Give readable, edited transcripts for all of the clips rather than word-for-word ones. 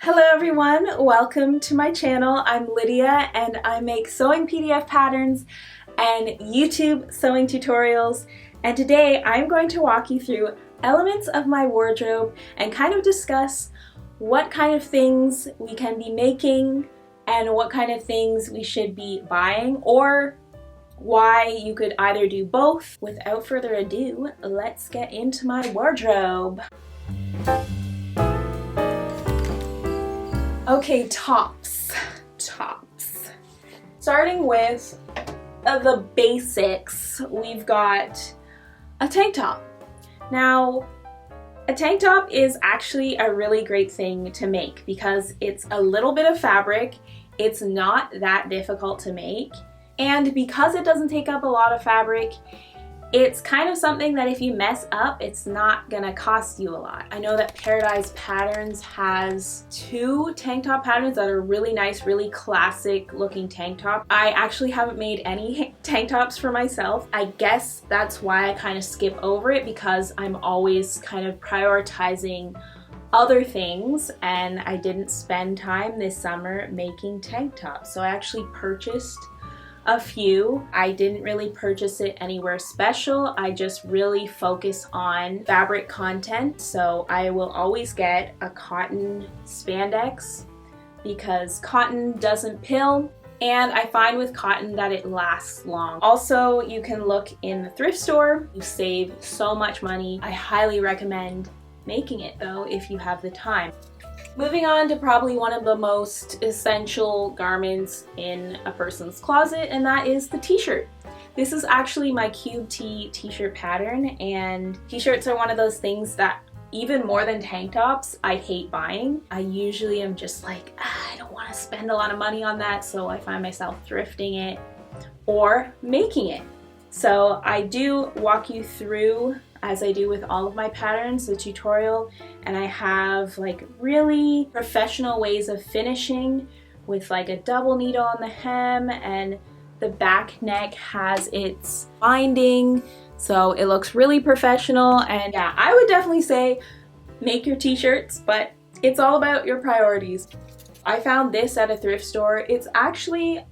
Hello everyone, welcome to my channel. I'm Lydia and I make sewing PDF patterns and YouTube sewing tutorials, and today I'm going to walk you through elements of my wardrobe and kind of discuss what kind of things we can be making and what kind of things we should be buying, or why you could either do both. Without further ado, let's get into my wardrobe. Okay, tops. Starting with the basics, we've got a tank top. Now, a tank top is actually a really great thing to make because it's a little bit of fabric, it's not that difficult to make, and because it doesn't take up a lot of fabric, it's kind of something that if you mess up, it's not gonna cost you a lot. I know that Paradise Patterns has two tank top patterns that are really nice, really classic looking tank top. I actually haven't made any tank tops for myself. I guess that's why I kind of skip over it, because I'm always kind of prioritizing other things, and I didn't spend time this summer making tank tops. So I actually purchased a few. I didn't really purchase it anywhere special. I just really focus on fabric content. So I will always get a cotton spandex because cotton doesn't pill, and I find with cotton that it lasts long. Also, you can look in the thrift store. You save so much money. I highly recommend making it though if you have the time. Moving on to probably one of the most essential garments in a person's closet, and that is the t-shirt. This is actually my cube tee t-shirt pattern, and t-shirts are one of those things that even more than tank tops, I hate buying. I usually am just like, I don't want to spend a lot of money on that, so I find myself thrifting it or making it. So I do walk you through, as I do with all of my patterns, the tutorial, and I have like really professional ways of finishing with like a double needle on the hem, and the back neck has its binding, so it looks really professional. And yeah, I would definitely say make your t-shirts, but it's all about your priorities. I found this at a thrift store. It's actually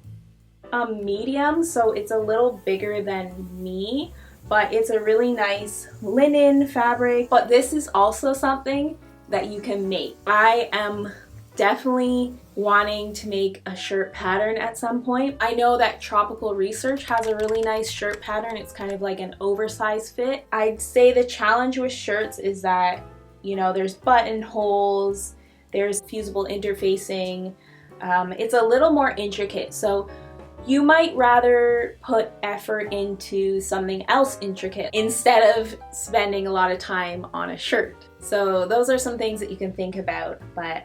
a medium, so it's a little bigger than me, but it's a really nice linen fabric. But this is also something that you can make. I am definitely wanting to make a shirt pattern at some point. I know that Tropical Research has a really nice shirt pattern. It's kind of like an oversized fit. I'd say the challenge with shirts is that, you know, there's buttonholes, there's fusible interfacing. It's a little more intricate. So you might rather put effort into something else intricate instead of spending a lot of time on a shirt. So those are some things that you can think about, but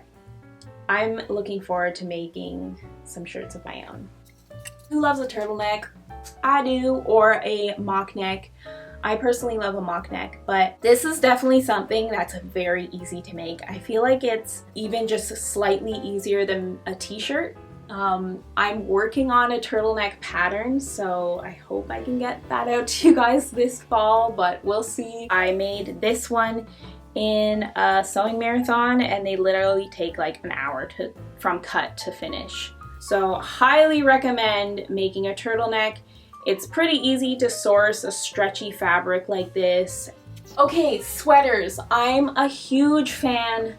I'm looking forward to making some shirts of my own. Who loves a turtleneck? I do, or a mock neck. I personally love a mock neck, but this is definitely something that's very easy to make. I feel like it's even just slightly easier than a t-shirt. I'm working on a turtleneck pattern, so I hope I can get that out to you guys this fall, but we'll see. I made this one in a sewing marathon, and they literally take like an hour from cut to finish. So highly recommend making a turtleneck. It's pretty easy to source a stretchy fabric like this. Okay, sweaters. I'm a huge fan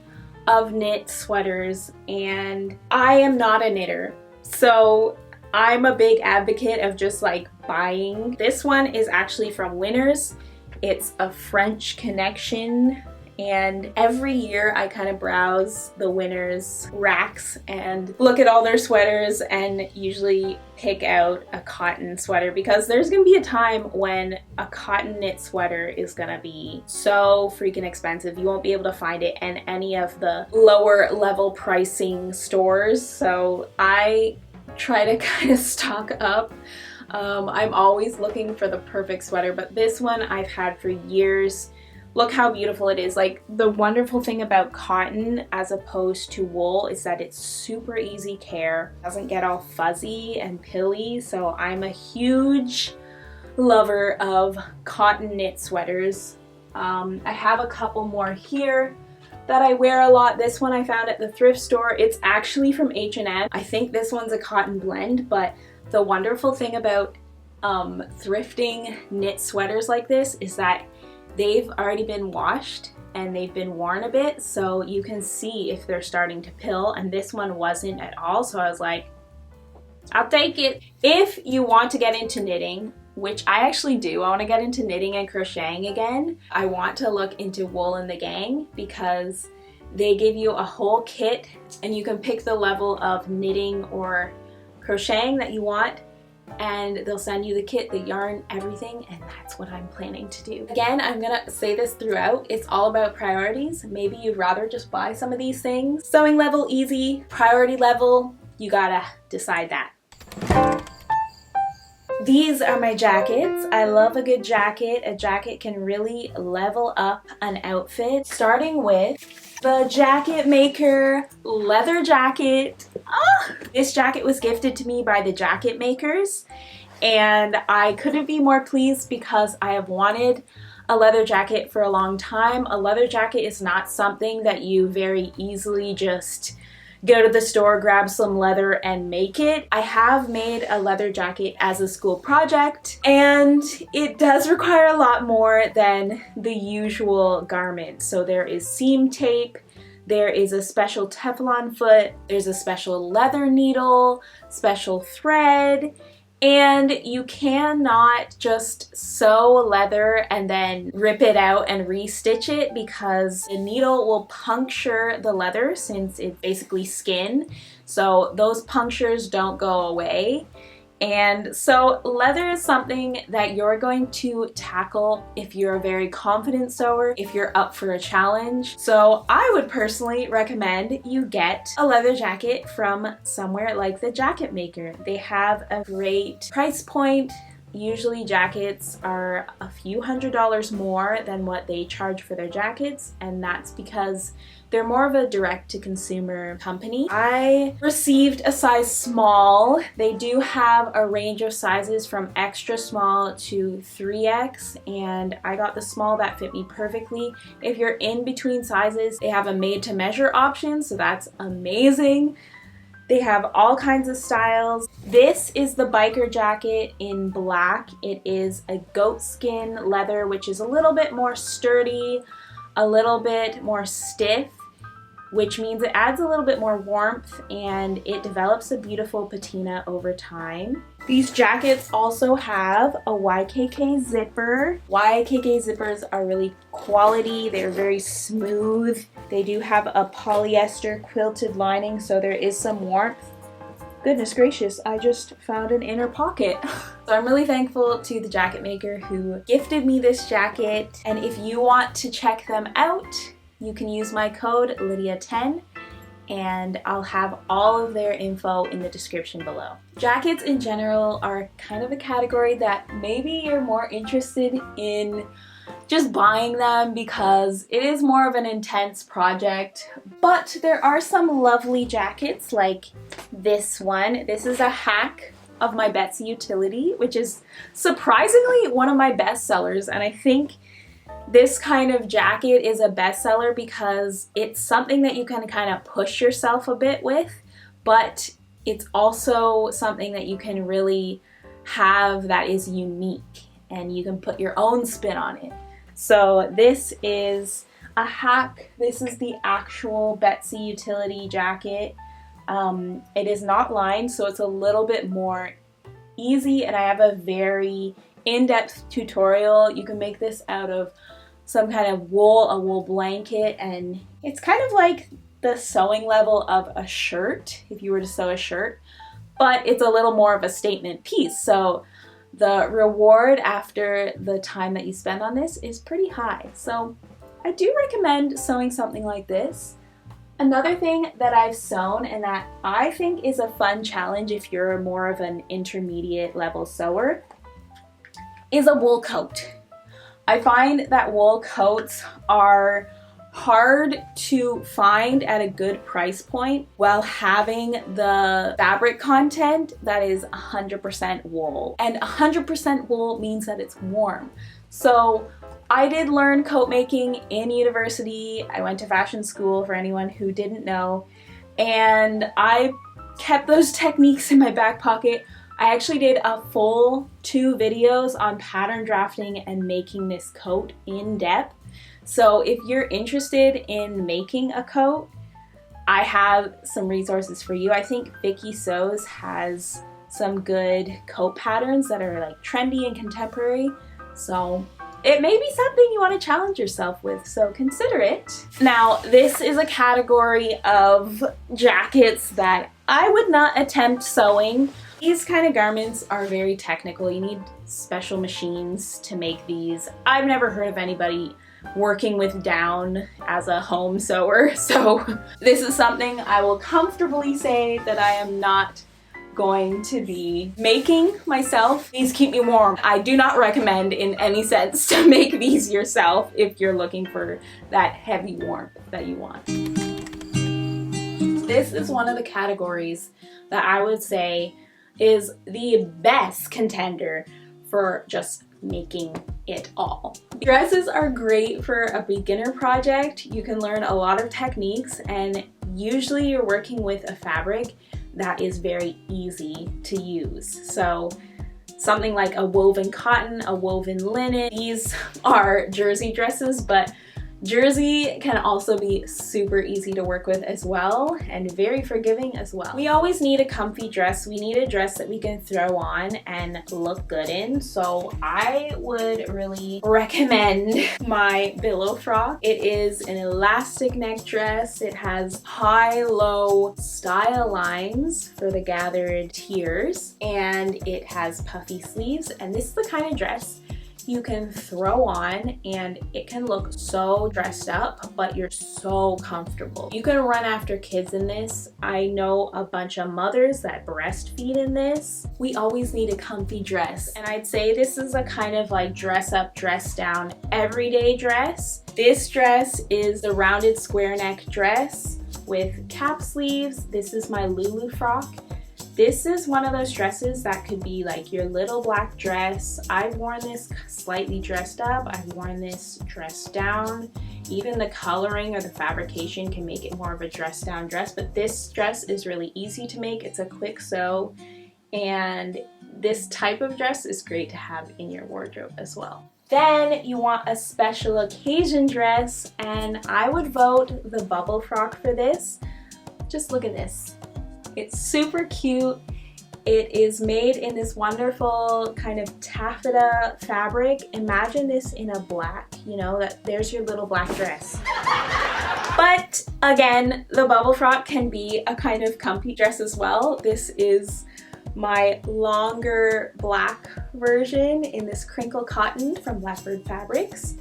of knit sweaters, and I am not a knitter, so I'm a big advocate of just like buying. This one is actually from Winners. It's a French connection, and every year I kind of browse the Winners racks and look at all their sweaters and usually pick out a cotton sweater, because there's gonna be a time when a cotton knit sweater is gonna be so freaking expensive. You won't be able to find it in any of the lower level pricing stores, so I try to kind of stock up. I'm always looking for the perfect sweater, but this one I've had for years. Look how beautiful it is. Like, the wonderful thing about cotton as opposed to wool is that it's super easy care. It doesn't get all fuzzy and pilly, so I'm a huge lover of cotton knit sweaters. I have a couple more here. that I wear a lot. This one I found at the thrift store. It's actually from H&M. I think this one's a cotton blend, but the wonderful thing about thrifting knit sweaters like this is that they've already been washed and they've been worn a bit, so you can see if they're starting to pill, and this one wasn't at all, so I was like, I'll take it. If you want to get into knitting, which I actually do, I want to get into knitting and crocheting again. I want to look into Wool and the Gang because they give you a whole kit and you can pick the level of knitting or crocheting that you want, and they'll send you the kit, the yarn, everything, and that's what I'm planning to do. Again, I'm gonna say this throughout, it's all about priorities. Maybe you'd rather just buy some of these things. Sewing level, easy. Priority level, you gotta decide that. These are my jackets. I love a good jacket. A jacket can really level up an outfit. Starting with the Jacket Maker leather jacket. This jacket was gifted to me by the Jacket Makers, and I couldn't be more pleased because I have wanted a leather jacket for a long time. A leather jacket is not something that you very easily just go to the store, grab some leather, and make it. I have made a leather jacket as a school project, and it does require a lot more than the usual garment. So there is seam tape, there is a special Teflon foot, there's a special leather needle, special thread, and you cannot just sew leather and then rip it out and restitch it because the needle will puncture the leather since it's basically skin. So those punctures don't go away. And so leather is something that you're going to tackle if you're a very confident sewer, if you're up for a challenge. So I would personally recommend you get a leather jacket from somewhere like the Jacket Maker. They have a great price point. Usually jackets are a few $100s more than what they charge for their jackets, and that's because they're more of a direct-to-consumer company. I received a size small. They do have a range of sizes from extra small to 3X, and I got the small that fit me perfectly. If you're in between sizes, they have a made-to-measure option, so that's amazing. They have all kinds of styles. This is the biker jacket in black. It is a goatskin leather, which is a little bit more sturdy, a little bit more stiff, which means it adds a little bit more warmth and it develops a beautiful patina over time. These jackets also have a YKK zipper. YKK zippers are really quality. They're very smooth. They do have a polyester quilted lining, so there is some warmth. Goodness gracious, I just found an inner pocket. So I'm really thankful to the Jacket Maker who gifted me this jacket. And if you want to check them out, you can use my code Lydia10 and I'll have all of their info in the description below. Jackets in general are kind of a category that maybe you're more interested in just buying them because it is more of an intense project, but there are some lovely jackets like this one. This is a hack of my Betsy utility, which is surprisingly one of my best sellers, and I think this kind of jacket is a bestseller because it's something that you can kind of push yourself a bit with, but it's also something that you can really have that is unique and you can put your own spin on it. So this is a hack. This is the actual Betsy utility jacket. It is not lined, so it's a little bit more easy, and I have a very in-depth tutorial. You can make this out of some kind of wool, a wool blanket, and it's kind of like the sewing level of a shirt, if you were to sew a shirt, but it's a little more of a statement piece. So the reward after the time that you spend on this is pretty high. So I do recommend sewing something like this. Another thing that I've sewn and that I think is a fun challenge if you're more of an intermediate level sewer is a wool coat. I find that wool coats are hard to find at a good price point while having the fabric content that is 100% wool. And 100% wool means that it's warm. So I did learn coat making in university. I went to fashion school, for anyone who didn't know, and I kept those techniques in my back pocket. I actually did a full 2 videos on pattern drafting and making this coat in depth. So if you're interested in making a coat, I have some resources for you. I think Vicky Sews has some good coat patterns that are like trendy and contemporary. So it may be something you want to challenge yourself with, so consider it. Now, this is a category of jackets that I would not attempt sewing. These kind of garments are very technical. You need special machines to make these. I've never heard of anybody working with down as a home sewer, so this is something I will comfortably say that I am not going to be making myself. These keep me warm. I do not recommend in any sense to make these yourself if you're looking for that heavy warmth that you want. This is one of the categories that I would say is the best contender for just making it all. Dresses are great for a beginner project. You can learn a lot of techniques, and usually you're working with a fabric that is very easy to use. So something like a woven cotton, a woven linen. These are jersey dresses, but jersey can also be super easy to work with as well, and very forgiving as well. We always need a comfy dress. We need a dress that we can throw on and look good in. So I would really recommend my billow frock. It is an elastic neck dress. It has high-low style lines for the gathered tiers, and it has puffy sleeves. And this is the kind of dress you can throw on and it can look so dressed up, but you're so comfortable. You can run after kids in this. I know a bunch of mothers that breastfeed in this. We always need a comfy dress, and I'd say this is a kind of like dress up, dress down, everyday dress. This dress is the rounded square neck dress with cap sleeves. This is my Lulu frock. This is one of those dresses that could be like your little black dress. I've worn this slightly dressed up. I've worn this dressed down. Even the coloring or the fabrication can make it more of a dressed down dress, but this dress is really easy to make. It's a quick sew, and this type of dress is great to have in your wardrobe as well. Then you want a special occasion dress, and I would vote the bubble frock for this. Just look at this. It's super cute. It is made in this wonderful kind of taffeta fabric. Imagine this in a black, you know, there's your little black dress. But again, the bubble frock can be a kind of comfy dress as well. This is my longer black version in this crinkle cotton from Blackbird Fabrics.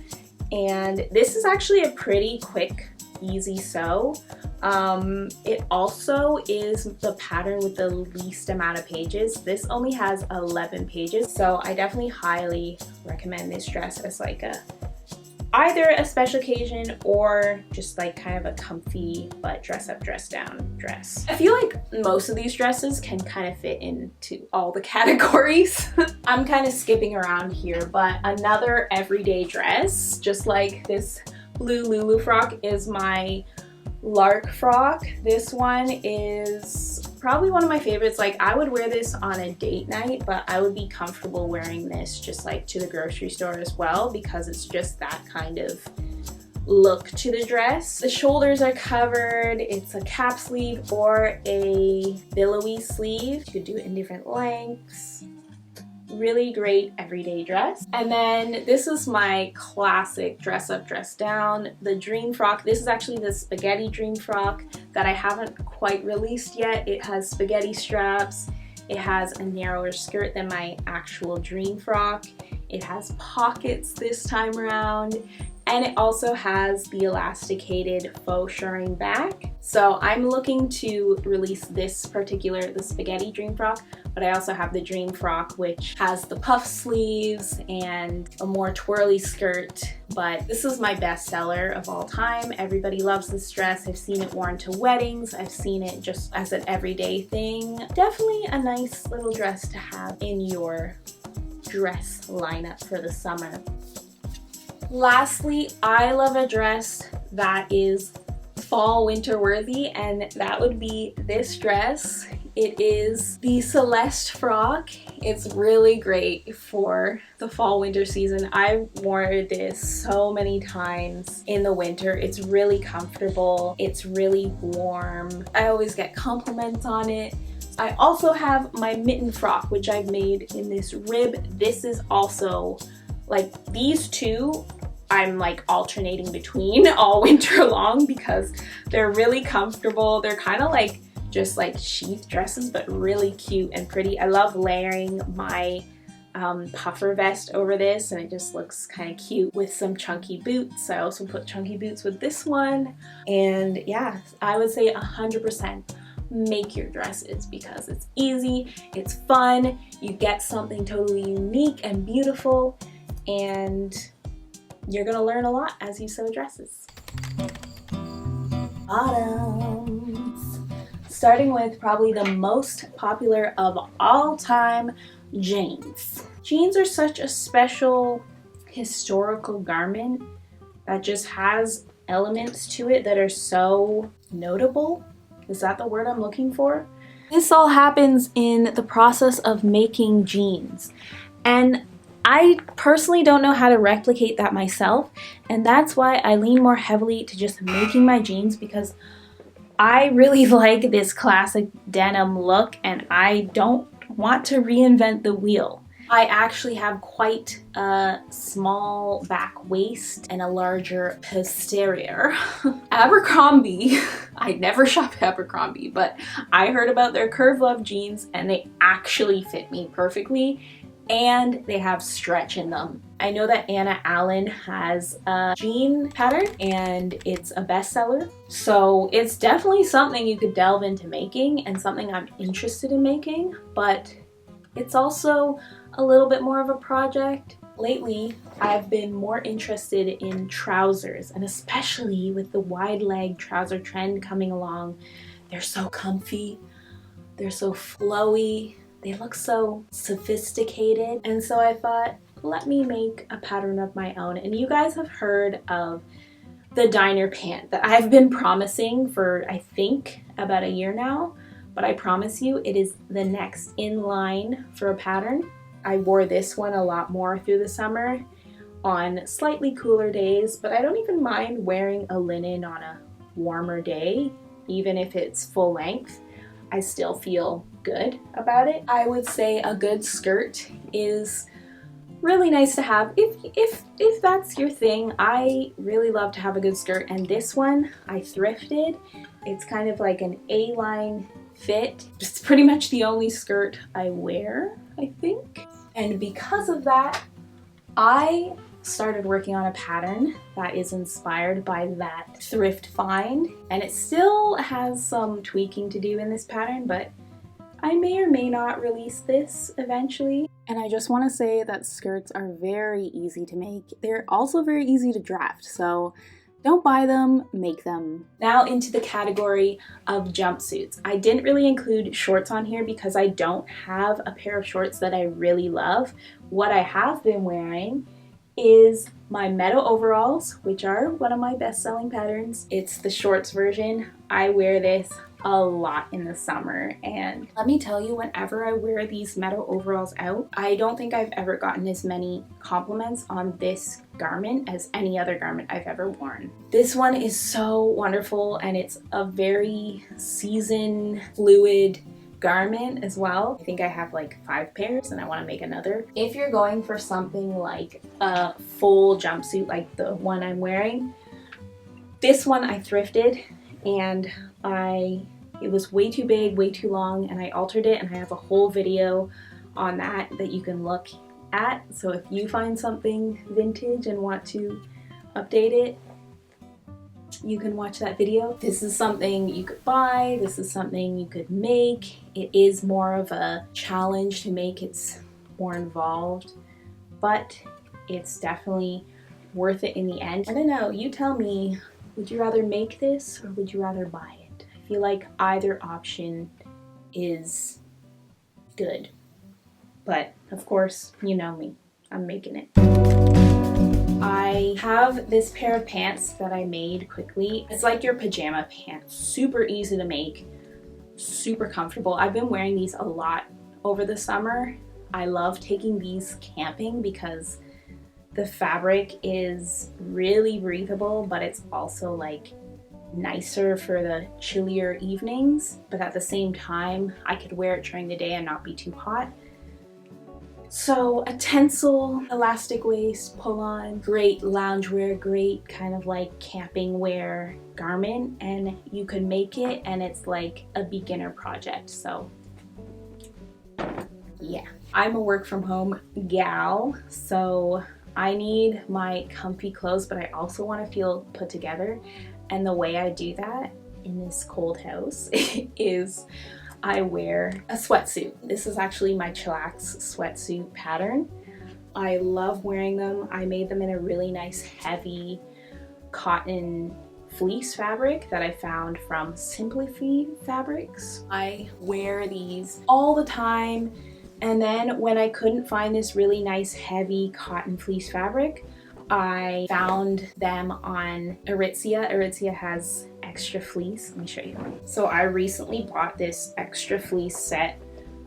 And this is actually a pretty quick, easy sew. It also is the pattern with the least amount of pages. This only has 11 pages, so I definitely highly recommend this dress as like either a special occasion or just like kind of a comfy but dress up, dress down dress. I feel like most of these dresses can kind of fit into all the categories. I'm kind of skipping around here, but another everyday dress, just like this blue Lulu frock, is my lark frock. This one is probably one of my favorites. Like, I would wear this on a date night, but I would be comfortable wearing this just like to the grocery store as well, because it's just that kind of look to the dress. The shoulders are covered. It's a cap sleeve or a billowy sleeve. You could do it in different lengths. Really great everyday dress. And then this is my classic dress up, dress down, the dream frock. This is actually the spaghetti dream frock that I haven't quite released yet. It has spaghetti straps. It has a narrower skirt than my actual dream frock. It has pockets this time around, and it also has the elasticated faux shirring back. So I'm looking to release this particular, the spaghetti dream frock, but I also have the dream frock, which has the puff sleeves and a more twirly skirt. But this is my best seller of all time. Everybody loves this dress. I've seen it worn to weddings. I've seen it just as an everyday thing. Definitely a nice little dress to have in your dress lineup for the summer. Lastly, I love a dress that is fall winter worthy, and that would be this dress. It is the Celeste frock. It's really great for the fall winter season. I've worn this so many times in the winter. It's really comfortable. It's really warm. I always get compliments on it. I also have my mitten frock, which I've made in this rib. This is also, like, these two I'm like alternating between all winter long because they're really comfortable. They're kind of like just like sheath dresses, but really cute and pretty. I love layering my puffer vest over this, and it just looks kind of cute with some chunky boots. I also put chunky boots with this one. And yeah, I would say 100% make your dresses because it's easy, it's fun, you get something totally unique and beautiful, and you're gonna learn a lot as you sew dresses. Bottoms. Starting with probably the most popular of all time, jeans. Jeans are such a special historical garment that just has elements to it that are so notable. Is that the word I'm looking for? This all happens in the process of making jeans. And I personally don't know how to replicate that myself, and that's why I lean more heavily to just making my jeans, because I really like this classic denim look and I don't want to reinvent the wheel. I actually have quite a small back waist and a larger posterior. Abercrombie, I never shop at Abercrombie, but I heard about their Curve Love jeans and they actually fit me perfectly. And they have stretch in them. I know that Anna Allen has a jean pattern and it's a bestseller. So it's definitely something you could delve into making and something I'm interested in making, but it's also a little bit more of a project. Lately, I've been more interested in trousers, and especially with the wide leg trouser trend coming along. They're so comfy, they're so flowy, they look so sophisticated, and so I thought, let me make a pattern of my own. And you guys have heard of the diner pant that I've been promising for, I think, about a year now, but I promise you it is the next in line for a pattern. I wore this one a lot more through the summer on slightly cooler days, but I don't even mind wearing a linen on a warmer day, even if it's full length. I still feel good about it. I would say a good skirt is really nice to have if that's your thing. I really love to have a good skirt, and this one I thrifted. It's kind of like an A-line fit. It's pretty much the only skirt I wear, I think. And because of that, I started working on a pattern that is inspired by that thrift find, and it still has some tweaking to do in this pattern, but I may or may not release this eventually. And I just want to say that skirts are very easy to make. They're also very easy to draft, so don't buy them, make them. Now into the category of jumpsuits. I didn't really include shorts on here because I don't have a pair of shorts that I really love. What I have been wearing is my Meadow overalls, which are one of my best-selling patterns. It's the shorts version. I wear this a lot in the summer, and let me tell you, whenever I wear these Meadow overalls out, I don't think I've ever gotten as many compliments on this garment as any other garment I've ever worn. This one is so wonderful, and it's a very season fluid garment as well. I think I have like 5 pairs and I want to make another. If you're going for something like a full jumpsuit like the one I'm wearing, this one I thrifted, and it was way too big, way too long, and I altered it, and I have a whole video on that you can look at. So if you find something vintage and want to update it, you can watch that video. This is something you could buy, this is something you could make. It is more of a challenge to make, it's more involved, but it's definitely worth it in the end. I don't know, you tell me, would you rather make this or would you rather buy it? I feel like either option is good, but of course, you know me, I'm making it. I have this pair of pants that I made quickly. It's like your pajama pants, super easy to make, super comfortable. I've been wearing these a lot over the summer. I love taking these camping because the fabric is really breathable, but it's also like nicer for the chillier evenings. But at the same time, I could wear it during the day and not be too hot. So a tencel, elastic waist, pull-on, great loungewear, great kind of like camping wear garment, and you can make it and it's like a beginner project. So yeah, I'm a work from home gal, so I need my comfy clothes, but I also want to feel put together. And the way I do that in this cold house is I wear a sweatsuit. This is actually my chillax sweatsuit pattern. I love wearing them. I made them in a really nice heavy cotton fleece fabric that I found from Simply Free Fabrics. I wear these all the time, and then when I couldn't find this really nice heavy cotton fleece fabric, I found them on Aritzia. Aritzia has extra fleece. Let me show you. So I recently bought this extra fleece set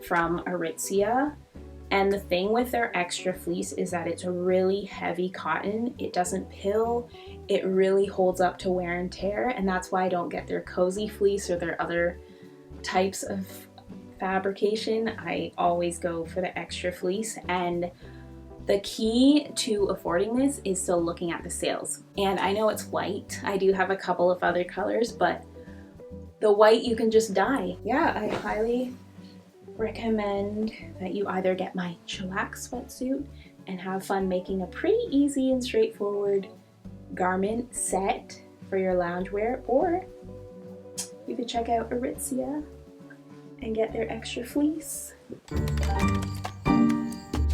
from Aritzia, and the thing with their extra fleece is that it's a really heavy cotton. It doesn't pill. It really holds up to wear and tear, and that's why I don't get their cozy fleece or their other types of fabrication. I always go for the extra fleece, and the key to affording this is still looking at the sales. And I know it's white. I do have a couple of other colors, but the white you can just dye. Yeah, I highly recommend that you either get my chillax sweatsuit and have fun making a pretty easy and straightforward garment set for your loungewear, or you could check out Aritzia and get their extra fleece.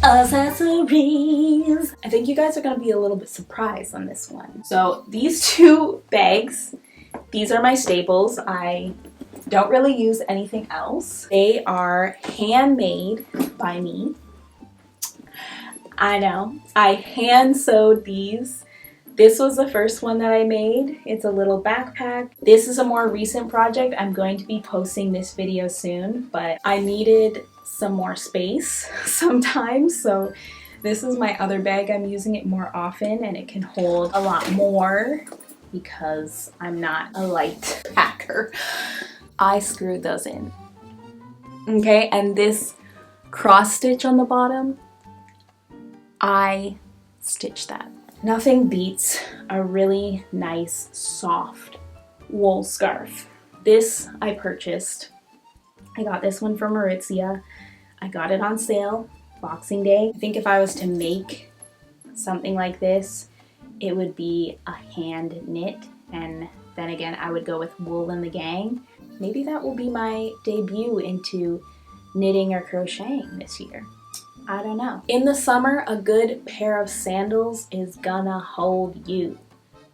Accessories. I think you guys are gonna be a little bit surprised on this one. So these two bags, these are my staples. I don't really use anything else. They are handmade by me. I know, I hand sewed these. This was the first one that I made. It's a little backpack. This is a more recent project. I'm going to be posting this video soon, but I needed some more space sometimes, so this is my other bag. I'm using it more often and it can hold a lot more because I'm not a light packer. I screwed those in. Okay, and this cross stitch on the bottom, I stitched that. Nothing beats a really nice soft wool scarf. This I purchased. I got this one from Aritzia. I got it on sale Boxing Day. I think if I was to make something like this, it would be a hand knit, and then again I would go with Wool and the Gang. Maybe that will be my debut into knitting or crocheting this year. I don't know. In the summer, a good pair of sandals is gonna hold you.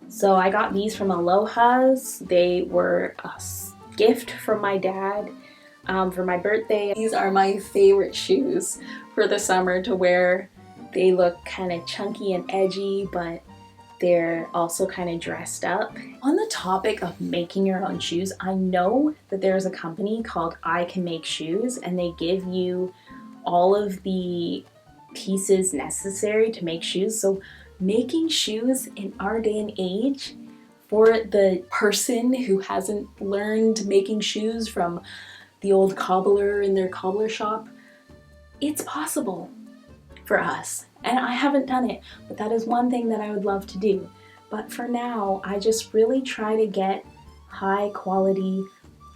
So I got these from Aloha's. They were a gift from my dad for my birthday. These are my favorite shoes for the summer to wear. They look kind of chunky and edgy, but they're also kind of dressed up. On the topic of making your own shoes, I know that there's a company called I Can Make Shoes, and they give you all of the pieces necessary to make shoes. So making shoes in our day and age, for the person who hasn't learned making shoes from the old cobbler in their cobbler shop, it's possible for us. And I haven't done it, but that is one thing that I would love to do. But for now, I just really try to get high quality,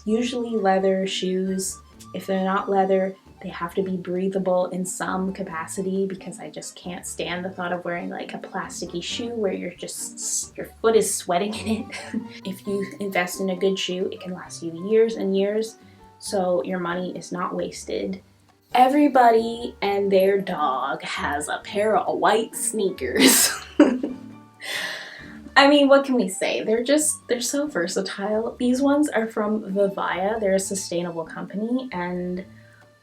usually leather shoes. If they're not leather, they have to be breathable in some capacity, because I just can't stand the thought of wearing like a plasticky shoe where your foot is sweating in it. If you invest in a good shoe, it can last you years and years, so your money is not wasted. Everybody and their dog has a pair of white sneakers. I mean, what can we say? They're so versatile. These ones are from Vivaya. They're a sustainable company, and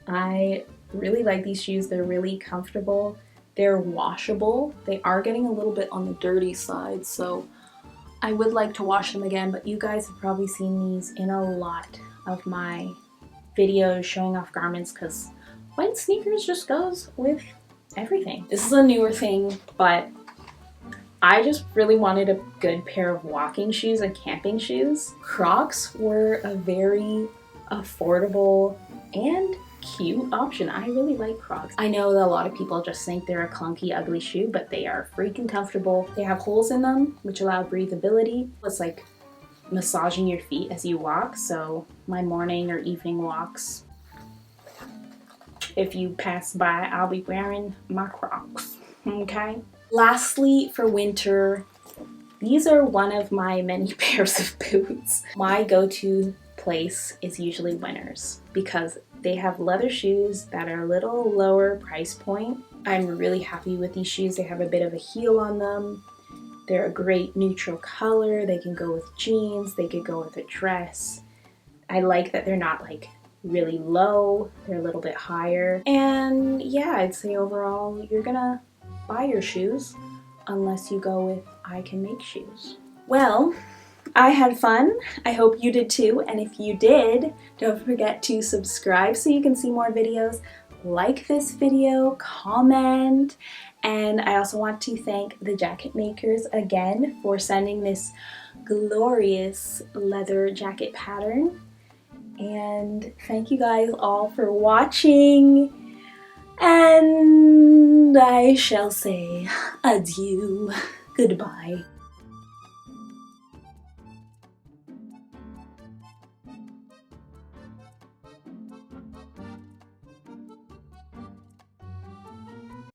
I really like these shoes. They're really comfortable. They're washable. They are getting a little bit on the dirty side, so I would like to wash them again, but you guys have probably seen these in a lot of my videos showing off garments because white sneakers just goes with everything. This is a newer thing, but I just really wanted a good pair of walking shoes and camping shoes. Crocs were a very affordable and cute option. I really like Crocs. I know that a lot of people just think they're a clunky, ugly shoe, but they are freaking comfortable. They have holes in them, which allow breathability. It's like massaging your feet as you walk, so my morning or evening walks, if you pass by, I'll be wearing my Crocs, okay? Lastly, for winter, these are one of my many pairs of boots. My go-to place is usually Winners because they have leather shoes that are a little lower price point. I'm really happy with these shoes. They have a bit of a heel on them. They're a great neutral color. They can go with jeans. They could go with a dress. I like that they're not like really low. They're a little bit higher. And yeah, I'd say overall, you're gonna buy your shoes unless you go with I can make shoes. Well, I had fun. I hope you did too. And if you did, don't forget to subscribe so you can see more videos. Like this video, comment, and I also want to thank the jacket makers again for sending this glorious leather jacket pattern. And thank you guys all for watching, and I shall say adieu, goodbye.